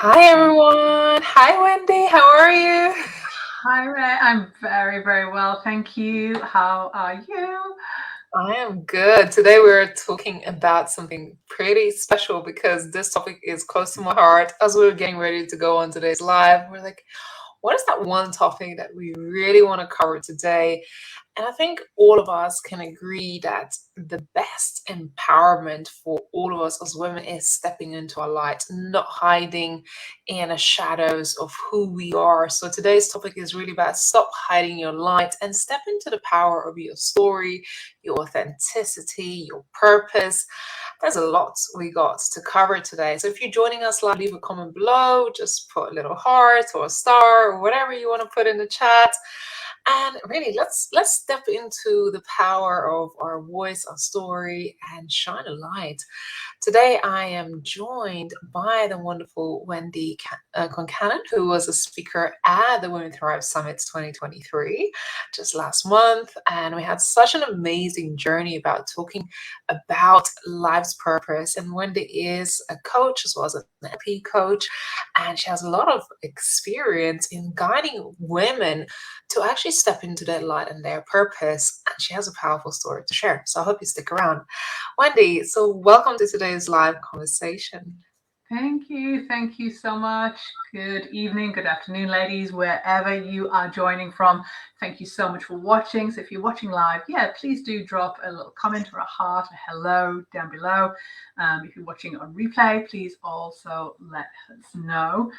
Hi everyone. Hi Wendy. How are you? Hi, Ray. I'm very, very well. Thank you. How are you? I am good. Today we're talking about something pretty special because this topic is close to my heart. As we were getting ready to go on today's live, we're like, what is that one topic that we really want to cover today? And I think all of us can agree that the best empowerment for all of us as women is stepping into our light, not hiding in the shadows of who we are. So today's topic is really about stop hiding your light and step into the power of your story, your authenticity, your purpose. There's a lot we got to cover today. So if you're joining us live, leave a comment below, just put a little heart or a star or whatever you want to put in the chat. And really, let's step into the power of our voice, our story, and shine a light. Today, I am joined by the wonderful Wendy Concannon, who was a speaker at the Women Thrive Summit 2023 just last month, and we had such an amazing journey about talking about life's purpose. And Wendy is a coach as well as an NLP coach, and she has a lot of experience in guiding women to actually step into their light and their purpose. And she has a powerful story to share. So I hope you stick around. Wendy, so welcome to today's live conversation. Thank you. Thank you so much. Good evening, good afternoon, ladies, wherever you are joining from. Thank you so much for watching. So if you're watching live, please do drop a little comment or a heart, a hello down below. If you're watching on replay, please also let us know.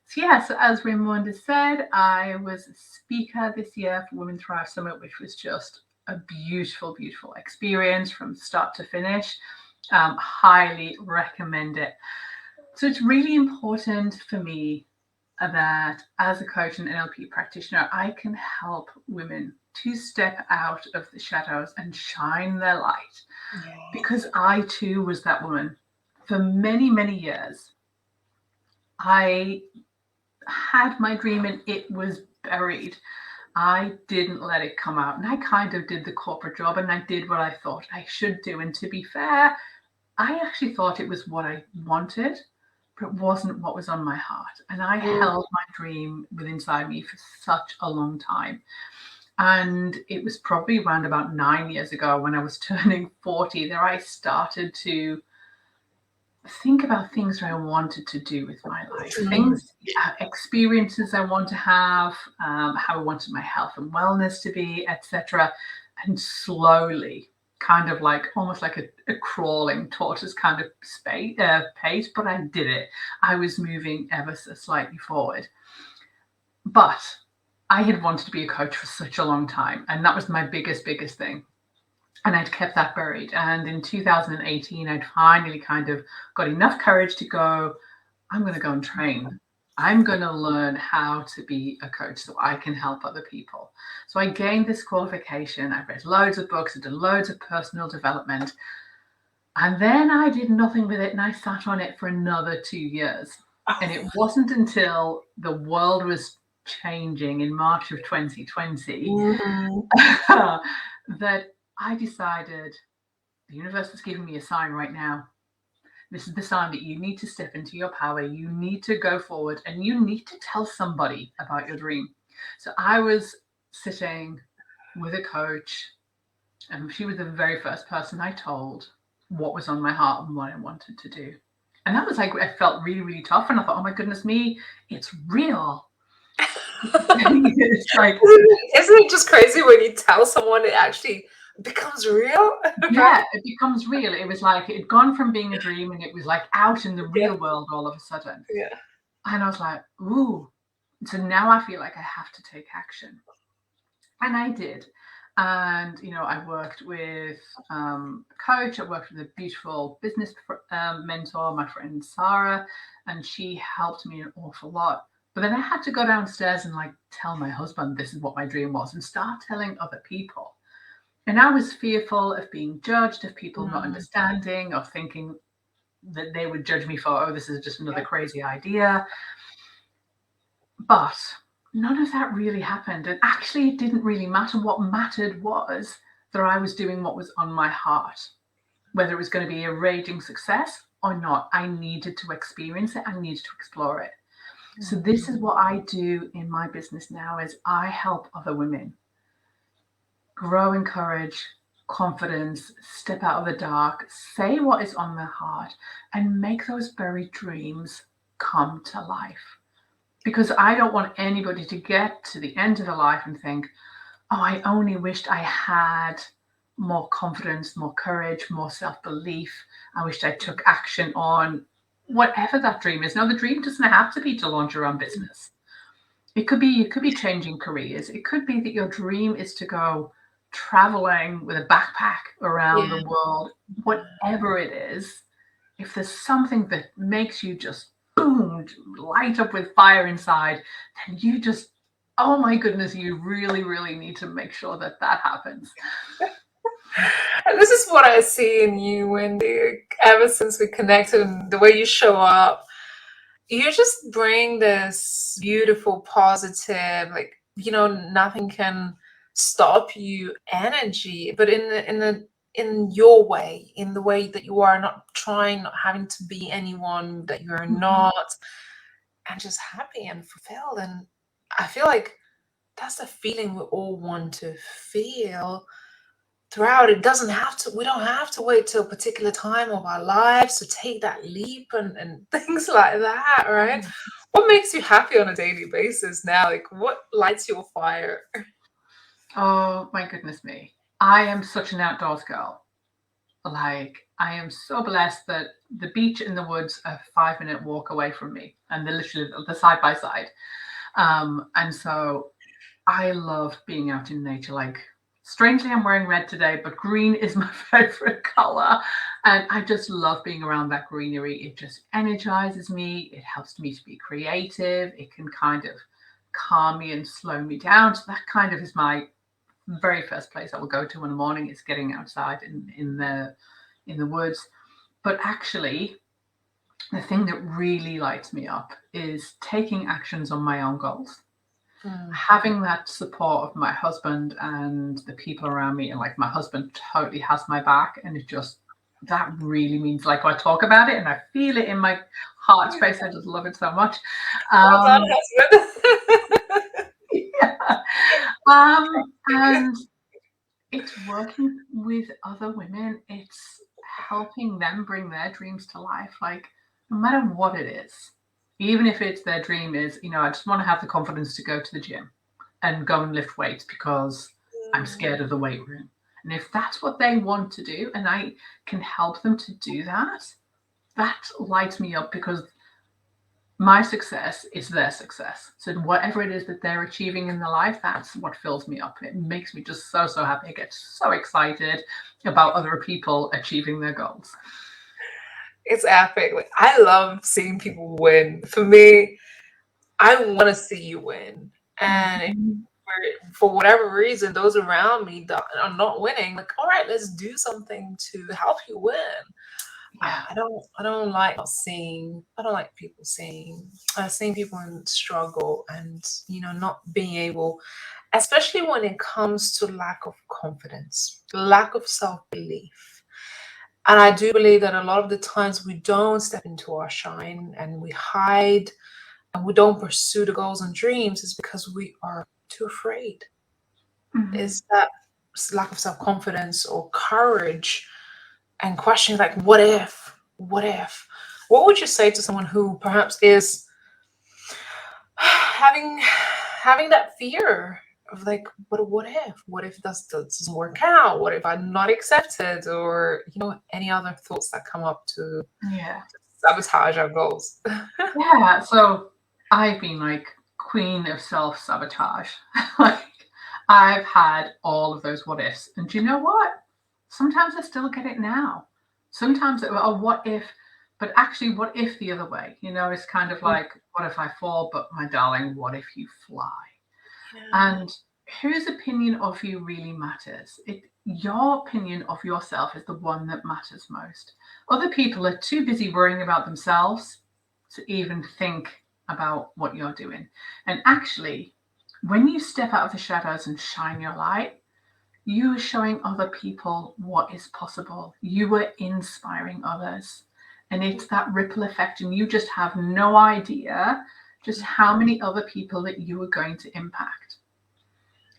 So as Raimonda said, I was a speaker this year for Women Thrive Summit, which was just a beautiful, beautiful experience from start to finish. Highly recommend it. So it's really important for me that as a coach and NLP practitioner, I can help women to step out of the shadows and shine their light. Yeah. Because I too was that woman. For many, many years, I had my dream and it was buried. I didn't let it come out, and I kind of did the corporate job and I did what I thought I should do. And to be fair, I actually thought it was what I wanted, but it wasn't what was on my heart. And I held my dream within inside me for such a long time. And it was probably around about 9 years ago when I was turning 40 that I started to think about things that I wanted to do with my life, things, experiences I want to have, how I wanted my health and wellness to be, etc. And slowly, kind of like almost like a crawling tortoise kind of pace, but I did it. I was moving ever so slightly forward. But I had wanted to be a coach for such a long time, and that was my biggest thing. And I'd kept that buried. And in 2018, I'd finally kind of got enough courage to go, I'm going to go and train. I'm going to learn how to be a coach so I can help other people. So I gained this qualification. I read loads of books, I did loads of personal development. And then I did nothing with it, and I sat on it for another 2 years. And it wasn't until the world was changing in March of 2020 that I decided the universe was giving me a sign right now. This is the sign that you need to step into your power. You need to go forward and you need to tell somebody about your dream. So I was sitting with a coach, and she was the very first person I told what was on my heart and what I wanted to do. And that was like, I felt really, really tough. And I thought, oh my goodness me, it's real. It's like, isn't it just crazy when you tell someone it actually becomes real? Yeah, it becomes real. It was like it had gone from being a dream and it was like out in the real world all of a sudden. Yeah. And I was like, ooh. So now I feel like I have to take action. And I did. And, I worked with a coach. I worked with a beautiful business mentor, my friend Sarah, and she helped me an awful lot. But then I had to go downstairs and tell my husband this is what my dream was and start telling other people. And I was fearful of being judged, of people not understanding, or thinking that they would judge me for, oh, this is just another crazy idea. But none of that really happened. And actually, it didn't really matter. What mattered was that I was doing what was on my heart, whether it was going to be a raging success or not, I needed to experience it. I needed to explore it. So this is what I do in my business now is I help other women grow in courage, confidence, step out of the dark, say what is on their heart, and make those buried dreams come to life. Because I don't want anybody to get to the end of their life and think, oh, I only wished I had more confidence, more courage, more self-belief. I wished I took action on whatever that dream is. Now, the dream doesn't have to be to launch your own business. It could be changing careers. It could be that your dream is to go traveling with a backpack around the world. Whatever it is, if there's something that makes you just boom, light up with fire inside, then you just, oh my goodness, you really, really need to make sure that that happens. And this is what I see in you, Wendy, ever since we connected and the way you show up. You just bring this beautiful, positive, like, nothing can stop you energy, but in your way, in the way that you are, not trying, not having to be anyone that you're not, and just happy and fulfilled. And I feel like that's the feeling we all want to feel throughout. We don't have to wait till a particular time of our lives to take that leap and things like that, right? What makes you happy on a daily basis now? Like, what lights your fire? Oh my goodness me. I am such an outdoors girl. Like, I am so blessed that the beach and the woods are a 5-minute walk away from me, and they're literally the side by side. And so I love being out in nature. Like, strangely, I'm wearing red today, but green is my favorite color. And I just love being around that greenery. It just energizes me. It helps me to be creative. It can kind of calm me and slow me down. So that kind of is my very first place I will go to in the morning, is getting outside in the woods. But actually, the thing that really lights me up is taking actions on my own goals. Having that support of my husband and the people around me, and like, my husband totally has my back, and it just, that really means, like, I talk about it and I feel it in my heart space. I just love it so much. Well done, husband. Yeah. And it's working with other women. It's helping them bring their dreams to life. Like, no matter what it is, even if it's their dream is, I just want to have the confidence to go to the gym and go and lift weights because I'm scared of the weight room. And if that's what they want to do and I can help them to do that, that lights me up, because my success is their success. So whatever it is that they're achieving in their life, that's what fills me up. It makes me just so, so happy. I get so excited about other people achieving their goals. It's epic. Like, I love seeing people win. For me, I want to see you win. And if for whatever reason, those around me that are not winning, like, all right, let's do something to help you win. Yeah. I don't like people seeing people in struggle and not being able, especially when it comes to lack of confidence, lack of self-belief. And I do believe that a lot of the times we don't step into our shine and we hide and we don't pursue the goals and dreams is because we are too afraid. Is that lack of self-confidence or courage and questioning, like, what if? What if? What would you say to someone who perhaps is having that fear of, like, what if? What if that doesn't work out? What if I'm not accepted? Or any other thoughts that come up to sabotage our goals? Yeah. So I've been like queen of self-sabotage. Like, I've had all of those what ifs. And do you know what? Sometimes I still get it now. Sometimes, what if? But actually, what if the other way? It's kind of like, what if I fall? But my darling, what if you fly? And whose opinion of you really matters? Your opinion of yourself is the one that matters most. Other people are too busy worrying about themselves to even think about what you're doing. And actually, when you step out of the shadows and shine your light, you are showing other people what is possible. You are inspiring others. And it's that ripple effect, and you just have no idea just how many other people that you are going to impact.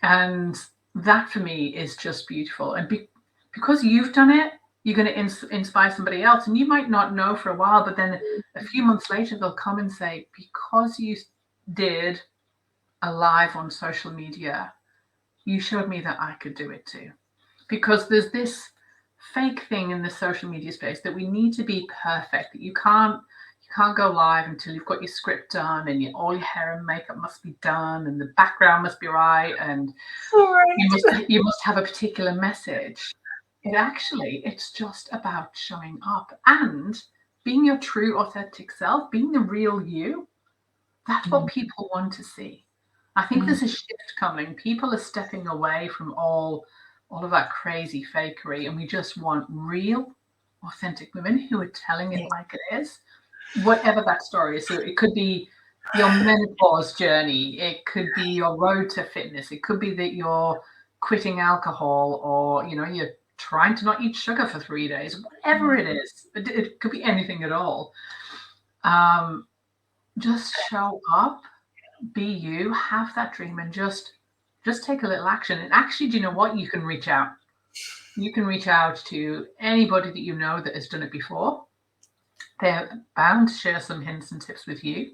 And that for me is just beautiful. And because you've done it, you're going to inspire somebody else. And you might not know for a while, but then a few months later, they'll come and say, because you did a live on social media, you showed me that I could do it too. Because there's this fake thing in the social media space that we need to be perfect, that you can't go live until you've got your script done, and all your hair and makeup must be done, and the background must be right, and you must have a particular message. It's just about showing up and being your true authentic self, being the real you. That's what people want to see. I think there's a shift coming. People are stepping away from all of that crazy fakery, and we just want real, authentic women who are telling it like it is, whatever that story is. So it could be your menopause journey, it could be your road to fitness, it could be that you're quitting alcohol, or you're trying to not eat sugar for 3 days, whatever it is. It could be anything at all. Just show up, be you, have that dream, and just take a little action. And actually, do you know what? You can reach out. You can reach out to anybody that you know that has done it before. They're bound to share some hints and tips with you.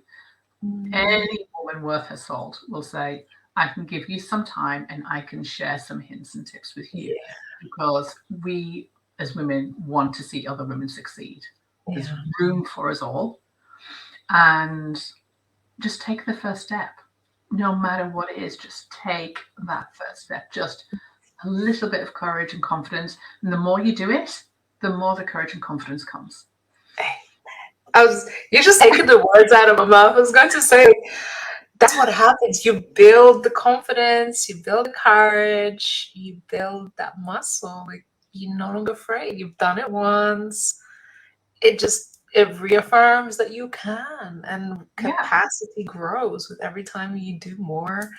Any woman worth her salt will say, I can give you some time and I can share some hints and tips with you, because we as women want to see other women succeed. There's room for us all. And just take the first step. No matter what it is, just take that first step. Just a little bit of courage and confidence. And the more you do it, the more the courage and confidence comes. You're just taking the words out of my mouth. I was going to say, that's what happens. You build the confidence, you build the courage, you build that muscle. Like, you're no longer afraid. You've done it once. It reaffirms that you can, and capacity grows with every time you do more.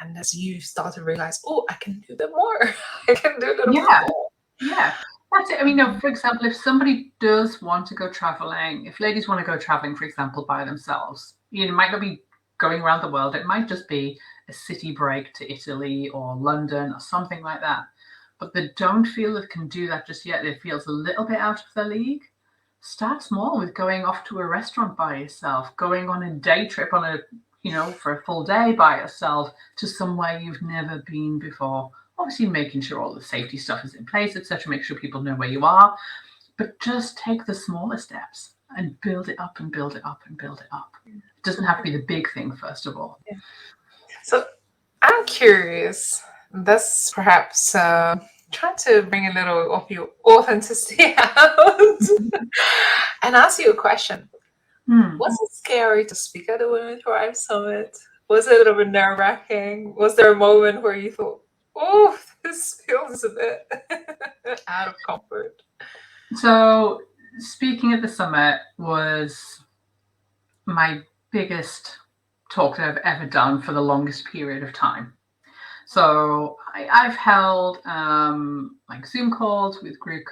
And as you start to realize, oh, I can do that more. I can do that more. Yeah. That's it. I mean, for example, if somebody does want to go traveling, if ladies want to go traveling, for example, by themselves, it might not be going around the world. It might just be a city break to Italy or London or something like that. But they don't feel they can do that just yet. It feels a little bit out of their league. Start small with going off to a restaurant by yourself, going on a day trip for a full day by yourself to somewhere you've never been before. Obviously, making sure all the safety stuff is in place, etc. Make sure people know where you are. But just take the smaller steps and build it up and build it up and build it up. It doesn't have to be the big thing, first of all. So I'm curious. That's perhaps trying to bring a little of your authenticity out and ask you a question. Was it scary to speak at the Women Thrive Summit? Was it a little bit nerve-wracking? Was there a moment where you thought, oh, this feels a bit out of comfort? So speaking at the summit was my biggest talk that I've ever done for the longest period of time. So I've held like Zoom calls with group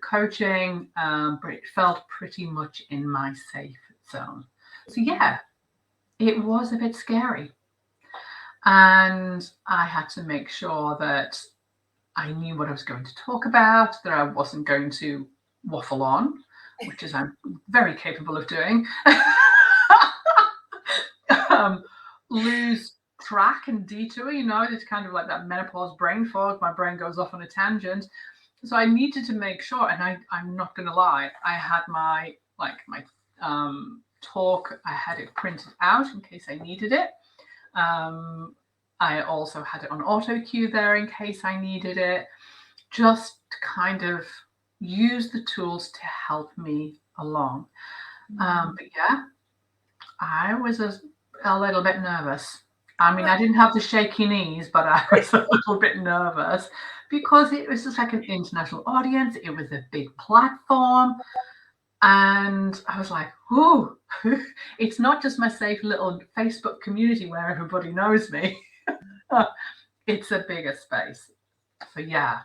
coaching, but it felt pretty much in my safe zone. So yeah, it was a bit scary. And I had to make sure that I knew what I was going to talk about, that I wasn't going to waffle on, which is I'm very capable of doing. Lose track and detour, it's kind of like that menopause brain fog. My brain goes off on a tangent. So I needed to make sure, and I'm not going to lie, I had my talk, I had it printed out in case I needed it. I also had it on auto cue there in case I needed it, just to kind of use the tools to help me along. But yeah, I was a little bit nervous. I mean, I didn't have the shaky knees, but I was a little bit nervous because it was just like an international audience. It was a big platform. And I was like, ooh, it's not just my safe little Facebook community where everybody knows me. It's a bigger space. So yeah,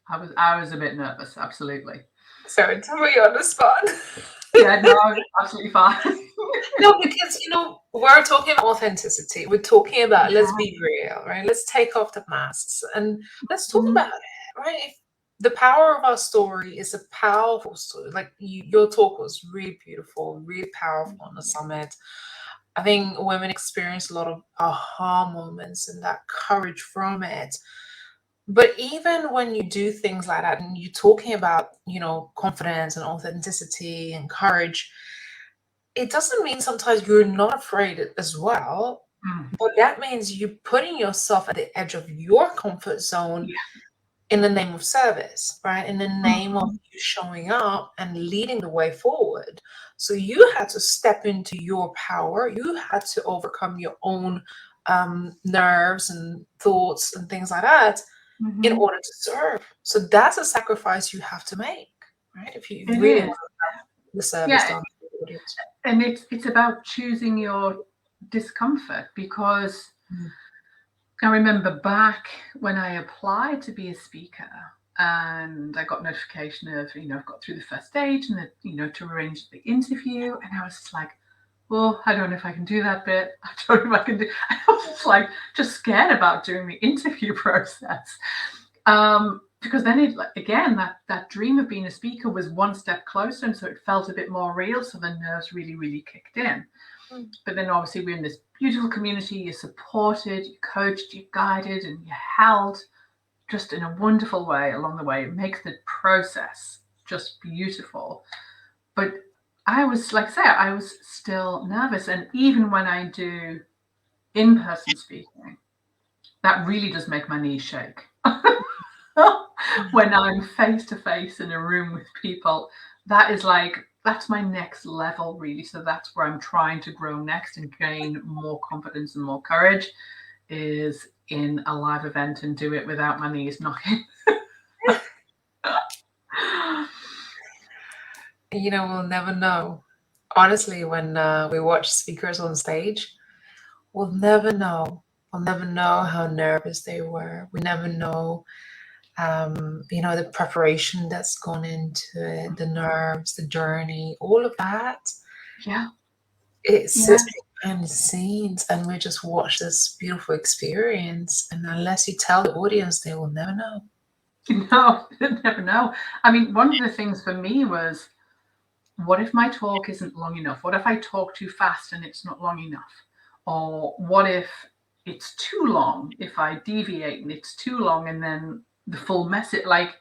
I was a bit nervous, absolutely. Sorry to put you on the spot. Yeah, no, absolutely fine. No, because we're talking about authenticity. We're talking about let's Yeah. be real, right? Let's take off the masks and let's talk Mm, about it, right? If the power of our story is a powerful story. Like your talk was really beautiful, really powerful on the summit. I think women experience a lot of aha moments and that courage from it. But even when you do things like that and you're talking about, confidence and authenticity and courage, it doesn't mean sometimes you're not afraid as well, mm, but that means you're putting yourself at the edge of your comfort zone yeah. in the name of service, right? In the name of Mhm. you showing up and leading the way forward. So you had to step into your power. You had to overcome your own nerves and thoughts and things like that in Mhm. order to serve. So that's a sacrifice you have to make, right? If you It really is. want the service Yeah, done to the audience. and it's about choosing your discomfort, because Mm. I remember back when I applied to be a speaker and I got notification of, I've got through the first stage and that, to arrange the interview. And I was just like, well, I don't know if I can do that bit. I don't know if I can do. I was just like, just scared about doing the interview process. Because then again, that dream of being a speaker was one step closer. And so it felt a bit more real. So the nerves really, really kicked in. Mm. But then obviously we're in this beautiful community, you're supported, you're coached, you're guided, and you're held just in a wonderful way along the way. It makes the process just beautiful. But I was, like I say, I was still nervous. And even when I do in-person speaking, that really does make my knees shake. When I'm face to face in a room with people, that's my next level, really. So that's where I'm trying to grow next and gain more confidence and more courage, is in a live event and do it without my knees knocking. We'll never know. Honestly, when we watch speakers on stage, we'll never know. We'll never know how nervous they were. We never know, the preparation that's gone into it, the nerves, the journey, all of that. Yeah, It yeah. sits behind the scenes, and we just watch this beautiful experience. And unless you tell the audience, they will never know. No, you never know. I mean, one of the things for me was, what if my talk isn't long enough? What if I talk too fast and it's not long enough? Or what if it's too long, if I deviate and it's too long, and then the full message, like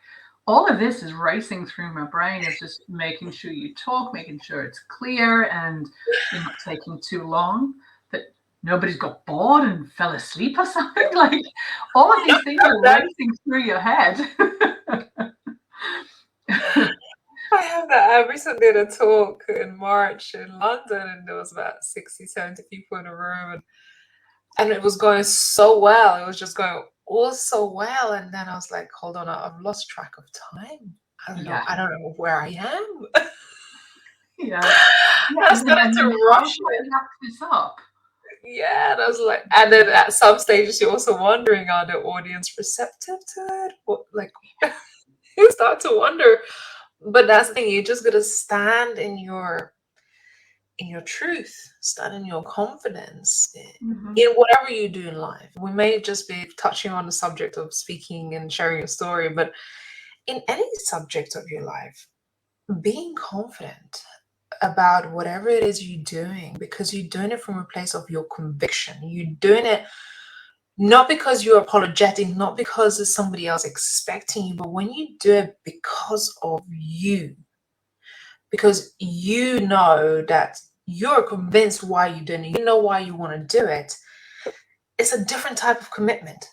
all of this is racing through my brain, of just making sure you talk, making sure it's clear and you're not taking too long, that nobody's got bored and fell asleep or something. Like all of these things are That racing through your head. I have that. I recently did a talk in March in London, and there was about 60, 70 people in the room, and it was going so well. It was just going all so well. And then I was like, hold on, I've lost track of time. I don't know. Yeah, I don't know where I am. yeah. Yeah, I and started then to how rush do I it. wrap this up? Yeah. And I was like, and then at some stages, you're also wondering, are the audience receptive to it? What, like, you start to wonder. But that's the thing, you just gotta stand in your truth, stand in your confidence Mhm. in whatever you do in life. We may just be touching on the subject of speaking and sharing your story, but in any subject of your life, being confident about whatever it is you're doing, because you're doing it from a place of your conviction. You're doing it not because you're apologetic, not because there's somebody else expecting you, but when you do it because of you, because you know that you're convinced why you're doing it, you know why you want to do it, it's a different type of commitment.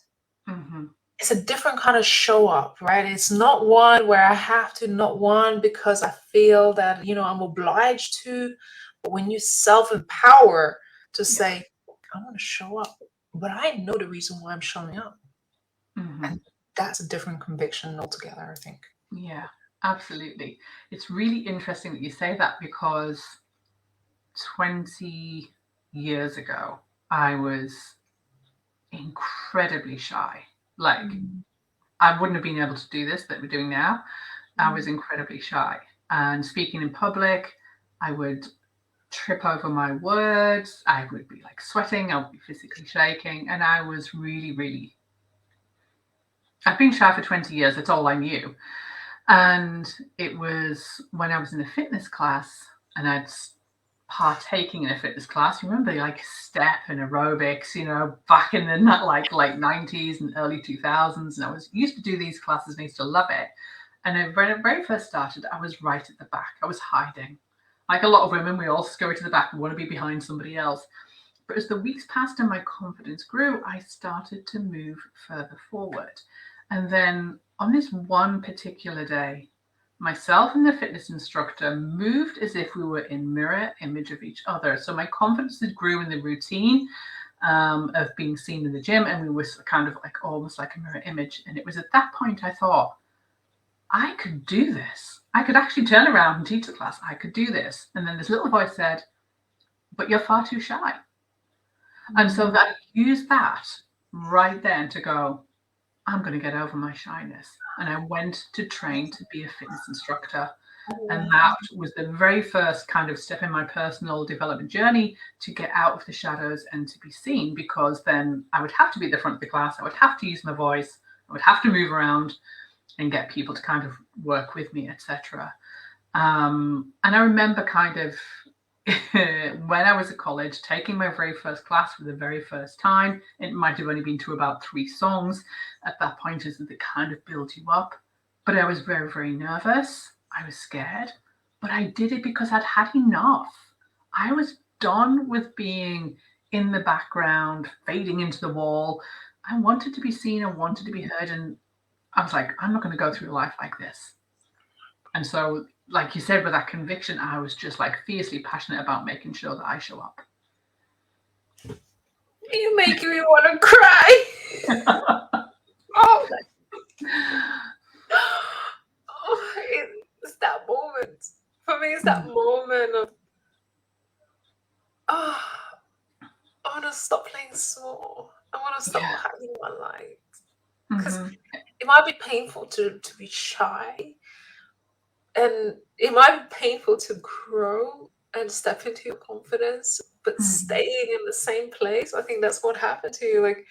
Mhm. It's a different kind of show up, right? It's not one where I have to, not one because I feel that, I'm obliged to. But when you self empower to Yeah. say, I want to show up, but I know the reason why I'm showing up. Mhm. And that's a different conviction altogether, I think. Yeah, absolutely. It's really interesting that you say that, because 20 years ago, I was incredibly shy. Like, Mm. I wouldn't have been able to do this that we're doing now. I was incredibly shy. And speaking in public, I would trip over my words. I would be like sweating. I would be physically shaking. And I was really, really, I've been shy for 20 years. That's all I knew. And it was when I was in a fitness class and I'd partaking in a fitness class. You remember like step and aerobics, back in the like late 90s and early 2000s. And I was used to do these classes and I used to love it. And when it very first started, I was right at the back. I was hiding. Like a lot of women, we all scurry to the back and want to be behind somebody else. But as the weeks passed and my confidence grew, I started to move further forward. And then on this one particular day, myself and the fitness instructor moved as if we were in mirror image of each other. So my confidence grew in the routine of being seen in the gym, and we were kind of like almost like a mirror image. And it was at that point I thought, I could do this. I could actually turn around and teach the class. I could do this. And then this little voice said, but you're far too shy. And so I used that right then to go, I'm going to get over my shyness. And I went to train to be a fitness instructor. And that was the very first kind of step in my personal development journey to get out of the shadows and to be seen, because then I would have to be at the front of the class. I would have to use my voice. I would have to move around and get people to kind of work with me, etc. And I remember kind of when I was at college, taking my very first class for the very first time. It might have only been to about 3 songs at that point, as they kind of build you up. But I was very, very nervous. I was scared, but I did it because I'd had enough. I was done with being in the background, fading into the wall. I wanted to be seen. I wanted to be heard. And I was like, I'm not going to go through life like this. And so, like you said, with that conviction, I was just like fiercely passionate about making sure that I show up. You make me want to cry. Oh, it's that moment. For me, it's that moment of, I want to stop playing small. I want to stop hiding my light. Because it might be painful to be shy. And it might be painful to grow and step into your confidence, but staying in the same place, I think that's what happened to you. Like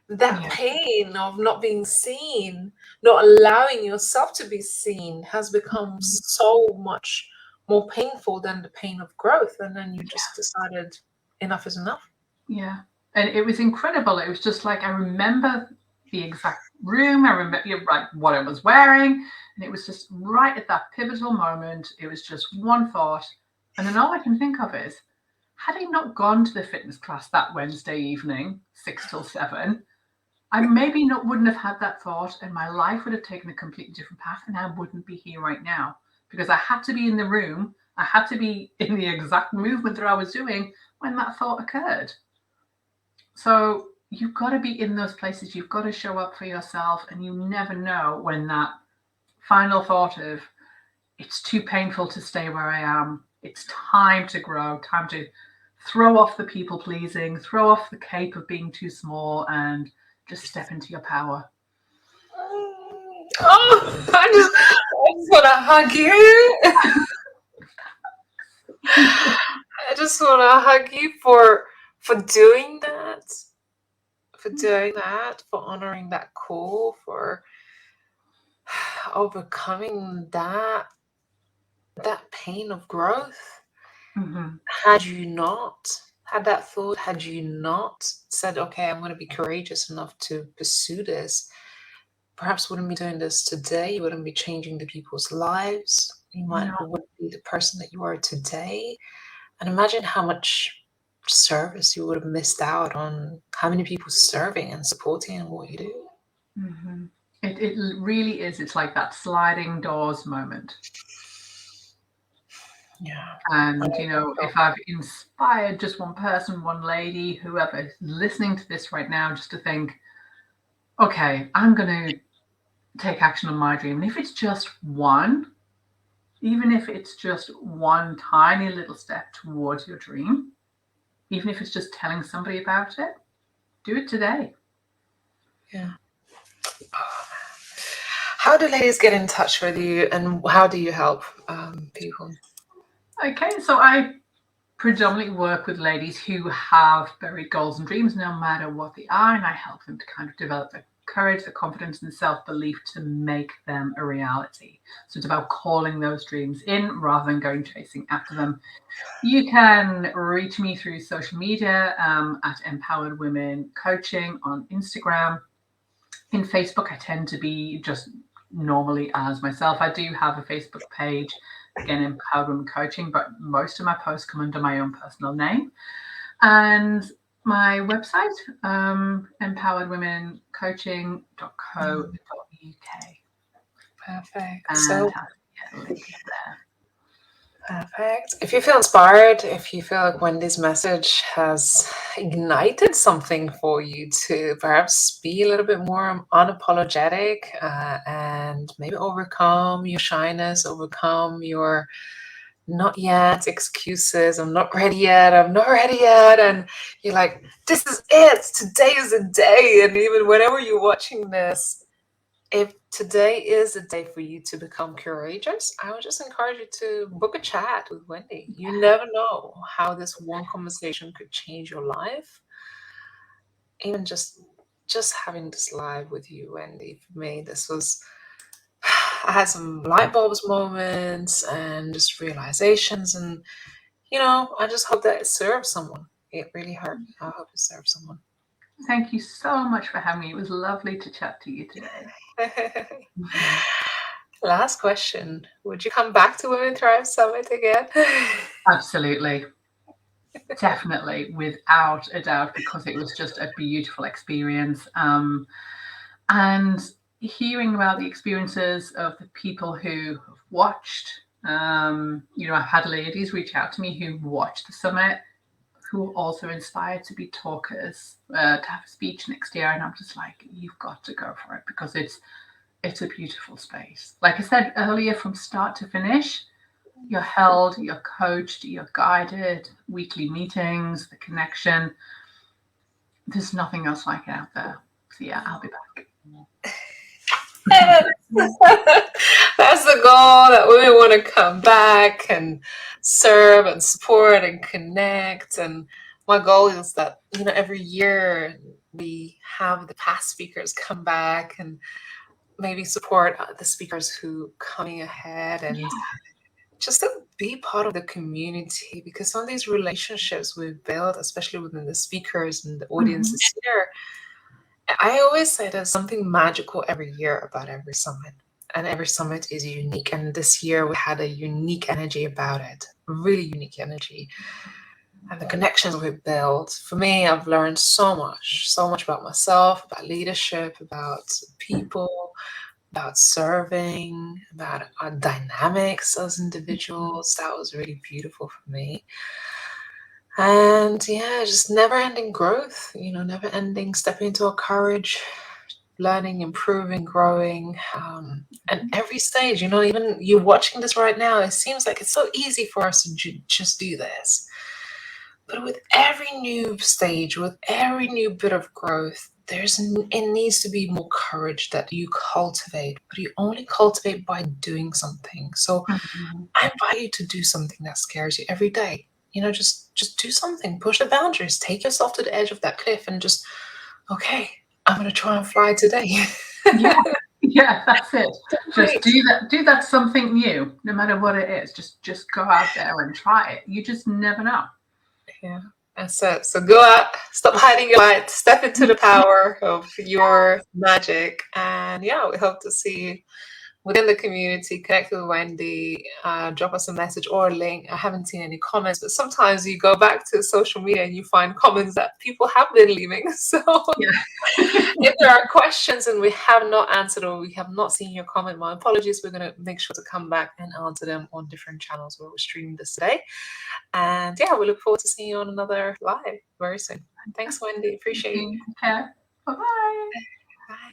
that pain of not being seen, not allowing yourself to be seen has become so much more painful than the pain of growth. And then you just decided enough is enough. Yeah. And it was incredible. It was just like, I remember the exact room. I remember what I was wearing. And it was just right at that pivotal moment. It was just one thought. And then all I can think of is, had I not gone to the fitness class that Wednesday evening, 6 till 7, I maybe wouldn't have had that thought, and my life would have taken a completely different path, and I wouldn't be here right now, because I had to be in the room. I had to be in the exact movement that I was doing when that thought occurred. So you've got to be in those places. You've got to show up for yourself, and you never know when that final thought of, it's too painful to stay where I am. It's time to grow, time to throw off the people pleasing, throw off the cape of being too small, and just step into your power. Oh, I just want to hug you. I just want to hug you for doing that, for honoring that call, for overcoming that pain of growth. Had you not had that thought, had you not said, okay, I'm going to be courageous enough to pursue this, perhaps wouldn't be doing this today. You wouldn't be changing the people's lives. You wouldn't be the person that you are today. And imagine how much service you would have missed out on, how many people serving and supporting in what you do. It really is. It's like that sliding doors moment. Yeah. And, if I've inspired just one person, one lady, whoever is listening to this right now, just to think, okay, I'm going to take action on my dream. And if it's just one, even if it's just one tiny little step towards your dream, even if it's just telling somebody about it, do it today. Yeah. How do ladies get in touch with you, and how do you help people? Okay, so I predominantly work with ladies who have buried goals and dreams, no matter what they are, and I help them to kind of develop the courage, the confidence, and self-belief to make them a reality. So it's about calling those dreams in rather than going chasing after them. You can reach me through social media at Empowered Women Coaching on Instagram. In Facebook, I tend to be just normally as myself. I do have a Facebook page, again, Empowered Women Coaching, but most of my posts come under my own personal name. And my website, empoweredwomencoaching.co.uk. Perfect. And So a link there. perfect. If you feel inspired, if you feel like Wendy's message has ignited something for you to perhaps be a little bit more unapologetic and maybe overcome your shyness, overcome your not yet excuses, I'm not ready yet, I'm not ready yet, and you're like, this is it, today is the day. And even whenever you're watching this, if today is the day for you to become courageous, I would just encourage you to book a chat with Wendy. You never know how this one conversation could change your life. Even just having this live with you, Wendy, for me, this was, I had some light bulbs moments and just realizations, and I just hope that it serves someone. It really hurt. I hope it serves someone. Thank you so much for having me. It was lovely to chat to you today. Last question. Would you come back to Women Thrive Summit again? Absolutely. Definitely, without a doubt, because it was just a beautiful experience. And hearing about the experiences of the people who have watched, I've had ladies reach out to me who watched the summit, who are also inspired to be talkers, to have a speech next year. And I'm just like, you've got to go for it, because it's a beautiful space. Like I said earlier, from start to finish, you're held, you're coached, you're guided, weekly meetings, the connection. There's nothing else like it out there. So yeah, I'll be back. That's the goal, that women want to come back and serve and support and connect. And my goal is that, every year we have the past speakers come back and maybe support the speakers who coming ahead, and just to be part of the community, because some of these relationships we've built, especially within the speakers and the audiences here, I always say there's something magical every year about every summit. And every summit is unique. And this year we had a unique energy about it, really unique energy. And the connections we built, for me, I've learned so much about myself, about leadership, about people, about serving, about our dynamics as individuals. That was really beautiful for me. And yeah, just never ending growth, never ending stepping into our courage, learning, improving, growing. And every stage, even you watching this right now, it seems like it's so easy for us to just do this. But with every new stage, with every new bit of growth, it needs to be more courage that you cultivate, but you only cultivate by doing something. So I invite you to do something that scares you every day. Just do something, push the boundaries, take yourself to the edge of that cliff and just, okay, I'm going to try and fly today. Yeah, that's it. Just do that something new, no matter what it is. Just go out there and try it. You just never know. Yeah. So go out, stop hiding your light, step into the power of your magic. And yeah, we hope to see you within the community. Connect with Wendy, drop us a message or a link. I haven't seen any comments, but sometimes you go back to social media and you find comments that people have been leaving. So if there are questions and we have not answered or we have not seen your comment, my apologies. We're going to make sure to come back and answer them on different channels where we're streaming this today. And yeah, we look forward to seeing you on another live very soon. Thanks, Wendy. Appreciate it. Okay. Bye-bye. Bye.